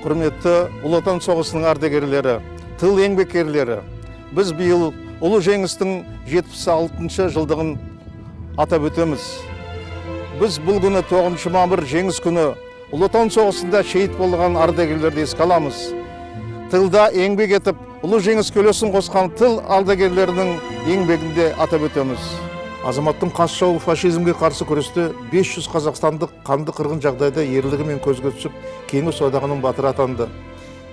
Құрметті Ұлы Отан соғысының ардагерлері, тыл еңбеккерлері, біз биыл ұлы жеңістің 76 жылдығын атап өтеміз. Біз бұл күні 9 мамыр жеңіс күні Ұлы Отан соғысында шейіт болған ардагерлерді еске аламыз. Тылда еңбек етіп, ұлы жеңіс үлесін қосқан тыл ардагерлерінің еңбегінде атап өтеміз. Азаматтың қас жауы фашизмге қарсы күресте 500 қазақстандық қанды қырғын жағдайда ерлігімен көзге түсіп, Кеңес одағының батыры атанды.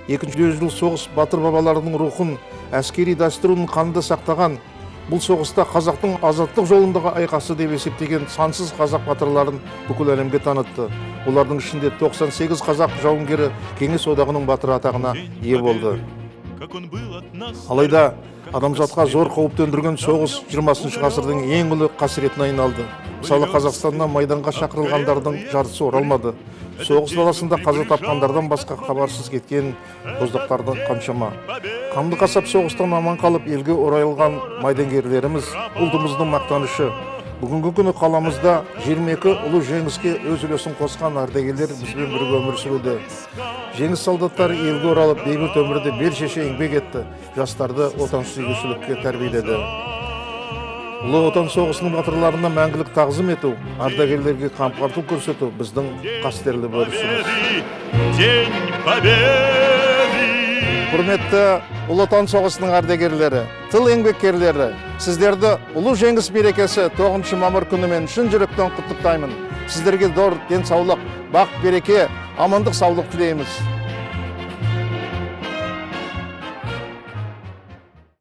Екінші дүниежүзілік соғыс батыр бабаларының рухын, әскери дәстүрін қанды сақтаған, бұл соғыста қазақтың азаттық жолындағы айқасы деп есептеген сансыз қазақ батырларын бүкіл әлемге танытты. Олардың ішінде 98 қазақ жауынгері Кеңес одағының батыры атағына ие болды. Алайда адамзатқа зор қауіп төндірген соғыс 20 ғасырдың ең ұлы қасіретіне айналды. Мысалы, Қазақстаннан майданға шақырылғандардың жартысы оралмады. Соғыс даласында қаза тапқандардан басқа хабарсыз кеткен боздақтардың қаншама. Қанды қасап соғыстан аман қалып елге оралған майдангерлеріміз ұлтымыздың мақтанышы. Бүгінгі күні қаламызда 22 ұлы жеңіске өз үлесін қосқан ардагерлер бізбен бірге өмір сүруде. Жеңіс солдаттары елге оралып, бейбіт өмірде бел шеше еңбек етті, жастарды отансүйгіштікке тәрбиеледі. Ұлы Отан соғысының батырларына мәңгілік тағзым ету, ардагерлерге қамқорлық көрсету біздің қастерлі борышымыз. Құрметті Ұлы Отан соғысының ардагерлері, тыл еңбеккерлері, сіздерді ұлы жеңіс мерекесі 9 мамыр күнімен шын жүректен құттықтаймын. Сіздерге зор денсаулық, бақ береке, амандық, саулық тілейміз.